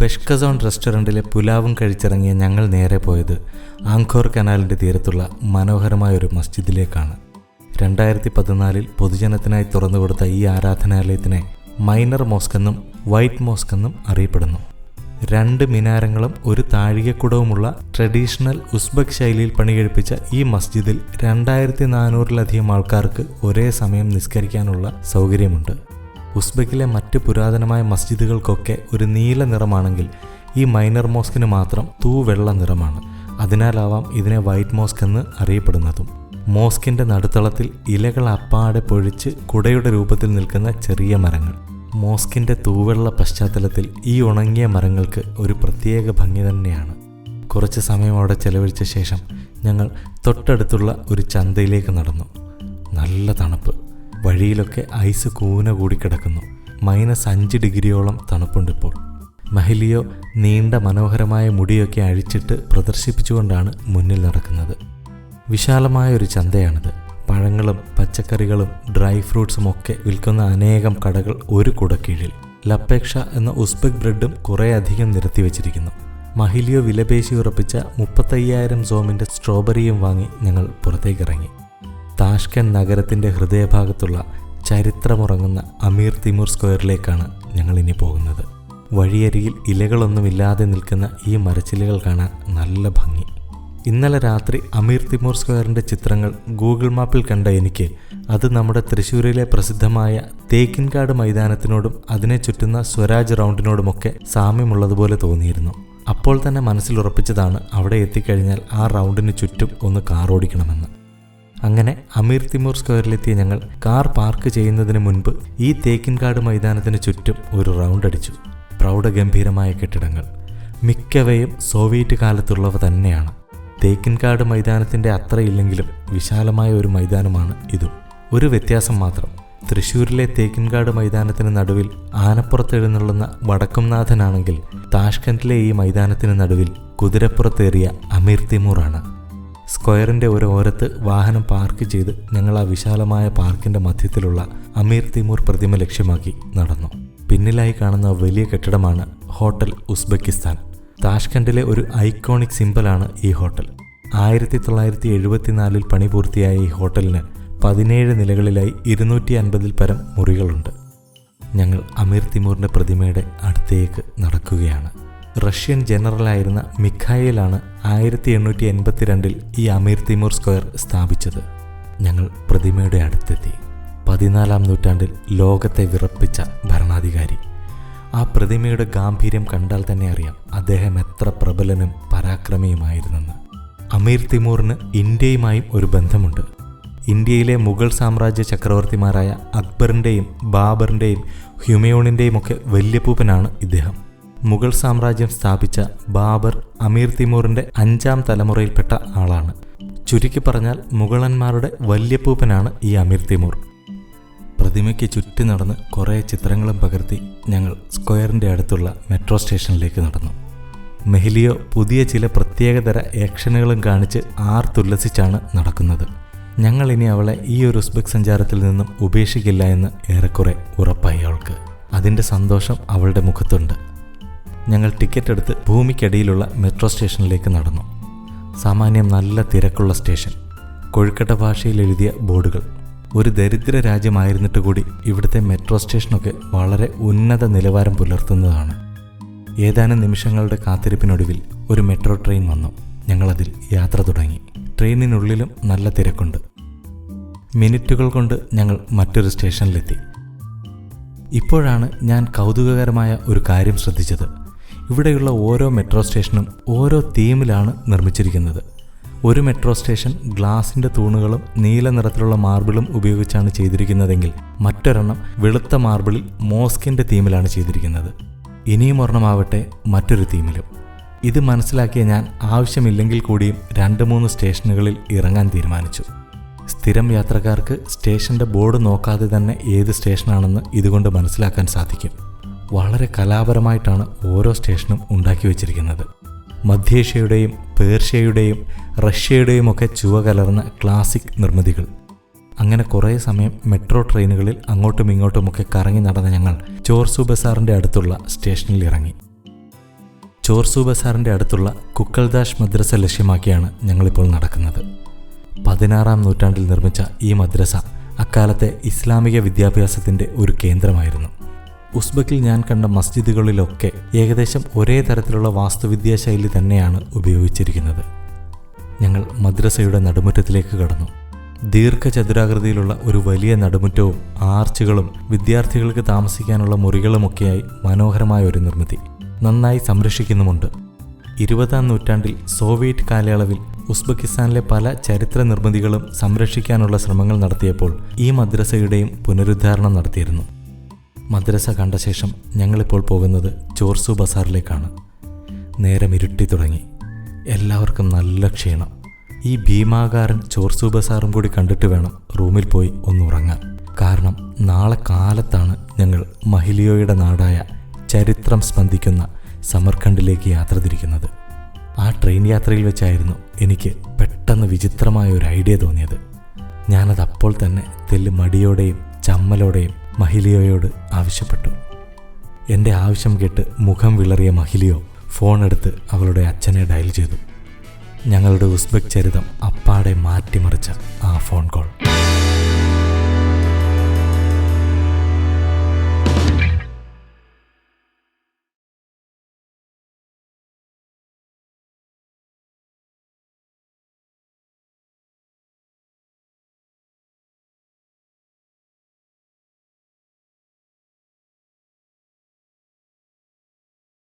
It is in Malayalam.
ബെഷ്കസോൺ റെസ്റ്റോറൻറ്റിലെ പുലാവും കഴിച്ചിറങ്ങിയ ഞങ്ങൾ നേരെ പോയത് ആങ്കോർ കനാലിൻ്റെ തീരത്തുള്ള മനോഹരമായ ഒരു മസ്ജിദിലേക്കാണ്. 2014 പൊതുജനത്തിനായി തുറന്നുകൊടുത്ത ഈ ആരാധനാലയത്തിനെ മൈനർ മോസ്ക് എന്നും വൈറ്റ് മോസ്ക് എന്നും അറിയപ്പെടുന്നു. 2 മിനാരങ്ങളും ഒരു താഴികക്കുടവുമുള്ള ട്രഡീഷണൽ ഉസ്ബെക് ശൈലിയിൽ പണികഴിപ്പിച്ച ഈ മസ്ജിദിൽ 2400-ലധികം ആൾക്കാർക്ക് ഒരേ സമയം നിസ്കരിക്കാനുള്ള സൗകര്യമുണ്ട്. ഉസ്ബെക്കിലെ മറ്റ് പുരാതനമായ മസ്ജിദുകൾക്കൊക്കെ ഒരു നീല നിറമാണെങ്കിൽ ഈ മൈനർ മോസ്കിന് മാത്രം തൂവെള്ള നിറമാണ്. അതിനാലാവാം ഇതിനെ വൈറ്റ് മോസ്ക് എന്ന് അറിയപ്പെടുന്നതും. മോസ്കിൻ്റെ നടുത്തളത്തിൽ ഇലകൾ അപ്പാടെ പൊഴിച്ച് കുടയുടെ രൂപത്തിൽ നിൽക്കുന്ന ചെറിയ മരങ്ങൾ. മോസ്കിൻ്റെ തൂവെള്ള പശ്ചാത്തലത്തിൽ ഈ ഉണങ്ങിയ മരങ്ങൾക്ക് ഒരു പ്രത്യേക ഭംഗി തന്നെയാണ്. കുറച്ച് സമയം അവിടെ ചെലവഴിച്ച ശേഷം ഞങ്ങൾ തൊട്ടടുത്തുള്ള ഒരു ചന്തയിലേക്ക് നടന്നു. നല്ല തണുപ്പ്. വഴിയിലൊക്കെ ഐസ് കൂന കൂടി കിടക്കുന്നു. -5 ഡിഗ്രിയോളം തണുപ്പുണ്ടിപ്പോൾ. മഹിലിയോ നീണ്ട മനോഹരമായ മുടിയൊക്കെ അഴിച്ചിട്ട് പ്രദർശിപ്പിച്ചുകൊണ്ടാണ് മുന്നിൽ നടക്കുന്നത്. വിശാലമായ ഒരു ചന്തയാണിത്. പഴങ്ങളും പച്ചക്കറികളും ഡ്രൈ ഫ്രൂട്ട്സും ഒക്കെ വിൽക്കുന്ന അനേകം കടകൾ ഒരു കുടക്കീഴിൽ. ലപ്പേക്ഷ എന്ന ഉസ്ബെക് ബ്രെഡും കുറേ അധികം നിരത്തി വച്ചിരിക്കുന്നു. മഹിലിയോ വിലപേശി ഉറപ്പിച്ച 35,000 സോമിൻ്റെ സ്ട്രോബെറിയും വാങ്ങി ഞങ്ങൾ പുറത്തേക്കിറങ്ങി. താഷ്കെൻഡ് നഗരത്തിൻ്റെ ഹൃദയഭാഗത്തുള്ള ചരിത്രമുറങ്ങുന്ന അമീർ തിമൂർ സ്ക്വയറിലേക്കാണ് ഞങ്ങളിനി പോകുന്നത്. വഴിയരികിൽ ഇലകളൊന്നുമില്ലാതെ നിൽക്കുന്ന ഈ മരച്ചില്ലകൾ കാണാൻ നല്ല ഭംഗി. ഇന്നലെ രാത്രി അമീർ തിമൂർ സ്ക്വയറിൻ്റെ ചിത്രങ്ങൾ ഗൂഗിൾ മാപ്പിൽ കണ്ട എനിക്ക് അത് നമ്മുടെ തൃശ്ശൂരിലെ പ്രസിദ്ധമായ തേക്കിൻകാട് മൈതാനത്തിനോടും അതിനെ ചുറ്റുന്ന സ്വരാജ് റൗണ്ടിനോടുമൊക്കെ സാമ്യമുള്ളതുപോലെ തോന്നിയിരുന്നു. അപ്പോൾ തന്നെ മനസ്സിലുറപ്പിച്ചതാണ് അവിടെ എത്തിക്കഴിഞ്ഞാൽ ആ റൗണ്ടിന് ചുറ്റും ഒന്ന് കാർ ഓടിക്കണമെന്ന്. അങ്ങനെ അമീർ തിമൂർ സ്ക്വയറിലെത്തിയ ഞങ്ങൾ കാർ പാർക്ക് ചെയ്യുന്നതിന് മുൻപ് ഈ തേക്കിൻകാട് മൈതാനത്തിന് ചുറ്റും ഒരു റൗണ്ട് അടിച്ചു. പ്രൗഢഗംഭീരമായ കെട്ടിടങ്ങൾ, മിക്കവയും സോവിയറ്റ് കാലത്തുള്ളവ തന്നെയാണ്. തേക്കിൻകാട് മൈതാനത്തിൻ്റെ അത്രയില്ലെങ്കിലും വിശാലമായ ഒരു മൈതാനമാണ് ഇതും. ഒരു വ്യത്യാസം മാത്രം. തൃശ്ശൂരിലെ തേക്കിൻകാട് മൈതാനത്തിന് നടുവിൽ ആനപ്പുറത്തെഴുന്നള്ളുന്ന വടക്കുംനാഥനാണെങ്കിൽ താഷ്കെൻഡിലെ ഈ മൈതാനത്തിന് നടുവിൽ കുതിരപ്പുറത്തേറിയ അമീർ തിമൂറാണ്. സ്ക്വയറിൻ്റെ ഒരു ഓരത്ത് വാഹനം പാർക്ക് ചെയ്ത് ഞങ്ങൾ ആ വിശാലമായ പാർക്കിൻ്റെ മധ്യത്തിലുള്ള അമീർ തിമൂർ പ്രതിമ ലക്ഷ്യമാക്കി നടന്നു. പിന്നിലായി കാണുന്ന വലിയ കെട്ടിടമാണ് ഹോട്ടൽ ഉസ്ബെക്കിസ്ഥാൻ. താഷ്കെൻഡിലെ ഒരു ഐക്കോണിക് സിംബലാണ് ഈ ഹോട്ടൽ. 1974 പണി പൂർത്തിയായ ഈ ഹോട്ടലിന് 17 നിലകളിലായി 250-ൽ പരം മുറികളുണ്ട്. ഞങ്ങൾ അമീർ തിമൂറിൻ്റെ പ്രതിമയുടെ അടുത്തേക്ക് നടക്കുകയാണ്. റഷ്യൻ ജനറലായിരുന്ന മിഖായിലാണ് 1882 ഈ അമീർ തിമൂർ സ്ക്വയർ സ്ഥാപിച്ചത്. ഞങ്ങൾ പ്രതിമയുടെ അടുത്തെത്തി. 14-ാം നൂറ്റാണ്ടിൽ ലോകത്തെ വിറപ്പിച്ച ഭരണാധികാരി. ആ പ്രതിമയുടെ ഗാംഭീര്യം കണ്ടാൽ തന്നെ അറിയാം അദ്ദേഹം എത്ര പ്രബലനും പരാക്രമിയുമായിരുന്നെന്ന്. അമീർ തിമൂറിന് ഇന്ത്യയുമായും ഒരു ബന്ധമുണ്ട്. ഇന്ത്യയിലെ മുഗൾ സാമ്രാജ്യ ചക്രവർത്തിമാരായ അക്ബറിൻ്റെയും ബാബറിൻ്റെയും ഹ്യുമയൂണിൻ്റെയും ഒക്കെ വല്യപ്പൂപ്പനാണ് ഇദ്ദേഹം. മുഗൾ സാമ്രാജ്യം സ്ഥാപിച്ച ബാബർ അമീർ തിമൂറിൻ്റെ 5ാം തലമുറയിൽപ്പെട്ട ആളാണ്. ചുരുക്കി പറഞ്ഞാൽ മുഗളന്മാരുടെ വല്യപ്പൂപ്പനാണ് ഈ അമീർ തിമൂർ. പ്രതിമയ്ക്ക് ചുറ്റി നടന്ന് കുറേ ചിത്രങ്ങളും പകർത്തി ഞങ്ങൾ സ്ക്വയറിൻ്റെ അടുത്തുള്ള മെട്രോ സ്റ്റേഷനിലേക്ക് നടന്നു. മെഹിലിയോ പുതിയ ചില പ്രത്യേകതര ആക്ഷനുകളും കാണിച്ച് ആർത്തുല്ലസിച്ചാണ് നടക്കുന്നത്. ഞങ്ങൾ ഇനി അവളെ ഈ ഒരു ഉസ്ബെക് സഞ്ചാരത്തിൽ നിന്നും ഉപേക്ഷിക്കില്ല എന്ന് ഏറെക്കുറെ ഉറപ്പായി അവൾക്ക്. അതിൻ്റെ സന്തോഷം അവളുടെ മുഖത്തുണ്ട്. ഞങ്ങൾ ടിക്കറ്റ് എടുത്ത് ഭൂമിക്കടിയിലുള്ള മെട്രോ സ്റ്റേഷനിലേക്ക് നടന്നു. സാമാന്യം നല്ല തിരക്കുള്ള സ്റ്റേഷൻ. കൊഴുക്കട്ട ഭാഷയിൽ എഴുതിയ ബോർഡുകൾ. ഒരു ദരിദ്ര രാജ്യമായിരുന്നിട്ട് കൂടി ഇവിടുത്തെ മെട്രോ സ്റ്റേഷനൊക്കെ വളരെ ഉന്നത നിലവാരം പുലർത്തുന്നതാണ്. ഏതാനും നിമിഷങ്ങളുടെ കാത്തിരിപ്പിനൊടുവിൽ ഒരു മെട്രോ ട്രെയിൻ വന്നു. ഞങ്ങളതിൽ യാത്ര തുടങ്ങി. ട്രെയിനിനുള്ളിലും നല്ല തിരക്കുണ്ട്. മിനിറ്റുകൾ കൊണ്ട് ഞങ്ങൾ മറ്റൊരു സ്റ്റേഷനിലെത്തി. ഇപ്പോഴാണ് ഞാൻ കൗതുകകരമായ ഒരു കാര്യം ശ്രദ്ധിച്ചത്. ഇവിടെയുള്ള ഓരോ മെട്രോ സ്റ്റേഷനും ഓരോ തീമിലാണ് നിർമ്മിച്ചിരിക്കുന്നത്. ഒരു മെട്രോ സ്റ്റേഷൻ ഗ്ലാസിൻ്റെ തൂണുകളും നീല നിറത്തിലുള്ള മാർബിളും ഉപയോഗിച്ചാണ് ചെയ്തിരിക്കുന്നതെങ്കിൽ മറ്റൊരെണ്ണം വെളുത്ത മാർബിളിൽ മോസ്കിൻ്റെ തീമിലാണ് ചെയ്തിരിക്കുന്നത്. ഇനിയും ഒരെണ്ണമാവട്ടെ മറ്റൊരു തീമിലും. ഇത് മനസ്സിലാക്കിയ ഞാൻ ആവശ്യമില്ലെങ്കിൽ കൂടിയും 2-3 സ്റ്റേഷനുകളിൽ ഇറങ്ങാൻ തീരുമാനിച്ചു. സ്ഥിരം യാത്രക്കാർക്ക് സ്റ്റേഷൻ്റെ ബോർഡ് നോക്കാതെ തന്നെ ഏത് സ്റ്റേഷനാണെന്ന് ഇതുകൊണ്ട് മനസ്സിലാക്കാൻ സാധിക്കും. വളരെ കലാപരമായിട്ടാണ് ഓരോ സ്റ്റേഷനും ഉണ്ടാക്കി വച്ചിരിക്കുന്നത്. മധ്യേഷ്യയുടെയും പേർഷ്യയുടെയും റഷ്യയുടെയും ഒക്കെ ചുവ കലർന്ന ക്ലാസിക് നിർമ്മിതികൾ. അങ്ങനെ കുറേ സമയം മെട്രോ ട്രെയിനുകളിൽ അങ്ങോട്ടും ഇങ്ങോട്ടുമൊക്കെ കറങ്ങി നടന്ന ഞങ്ങൾ ചോർസു ബസാറിൻ്റെ അടുത്തുള്ള സ്റ്റേഷനിൽ ഇറങ്ങി. ചോർസു ബസാറിൻ്റെ അടുത്തുള്ള കുക്കൽദാഷ് മദ്രസ ലക്ഷ്യമാക്കിയാണ് ഞങ്ങളിപ്പോൾ നടക്കുന്നത്. 16-ാം നൂറ്റാണ്ടിൽ നിർമ്മിച്ച ഈ മദ്രസ അക്കാലത്തെ ഇസ്ലാമിക വിദ്യാഭ്യാസത്തിൻ്റെ ഒരു കേന്ദ്രമായിരുന്നു. ഉസ്ബക്കിൽ ഞാൻ കണ്ട മസ്ജിദുകളിലൊക്കെ ഏകദേശം ഒരേ തരത്തിലുള്ള വാസ്തുവിദ്യാ ശൈലി തന്നെയാണ് ഉപയോഗിച്ചിരിക്കുന്നത്. ഞങ്ങൾ മദ്രസയുടെ നടുമുറ്റത്തിലേക്ക് കടന്നു. ദീർഘചതുരാകൃതിയിലുള്ള ഒരു വലിയ നടുമുറ്റവും ആർച്ചുകളും വിദ്യാർത്ഥികൾക്ക് താമസിക്കാനുള്ള മുറികളുമൊക്കെയായി മനോഹരമായ ഒരു നിർമ്മിതി. നന്നായി സംരക്ഷിക്കുന്നുമുണ്ട്. 20-ാം നൂറ്റാണ്ടിൽ സോവിയറ്റ് കാലയളവിൽ ഉസ്ബെക്കിസ്ഥാനിലെ പല ചരിത്ര നിർമ്മിതികളും സംരക്ഷിക്കാനുള്ള ശ്രമങ്ങൾ നടത്തിയപ്പോൾ ഈ മദ്രസയുടെയും പുനരുദ്ധാരണം നടത്തിയിരുന്നു. മദ്രസ കണ്ട ശേഷം ഞങ്ങളിപ്പോൾ പോകുന്നത് ചോർസു ബസാറിലേക്കാണ്. നേരം ഇരുട്ടി തുടങ്ങി. എല്ലാവർക്കും നല്ല ക്ഷീണം. ഈ ഭീമാകാരൻ ചോർസു ബസാറും കൂടി കണ്ടിട്ട് വേണം റൂമിൽ പോയി ഒന്നുറങ്ങാൻ. കാരണം നാളെ കാലത്താണ് ഞങ്ങൾ മഹിലിയോയുടെ നാടായ ചരിത്രം സ്പന്ദിക്കുന്ന സമർഖണ്ഡിലേക്ക് യാത്ര തിരിക്കുന്നത്. ആ ട്രെയിൻ യാത്രയിൽ വെച്ചായിരുന്നു എനിക്ക് പെട്ടെന്ന് വിചിത്രമായ ഒരു ഐഡിയ തോന്നിയത്. ഞാനത് അപ്പോൾ തന്നെ തെല്ല് മടിയോടെയും ചമ്മലോടെയും മഹിലിയോയോട് ആവശ്യപ്പെട്ടു. എൻ്റെ ആവശ്യം കേട്ട് മുഖം വിളറിയ മഹിലിയോ ഫോൺ എടുത്ത് അവളുടെ അച്ഛനെ ഡയൽ ചെയ്തു. ഞങ്ങളുടെ ഉസ്ബെക് ചരിതം അപ്പാടെ മാറ്റിമറിച്ച ആ ഫോൺ കോൾ.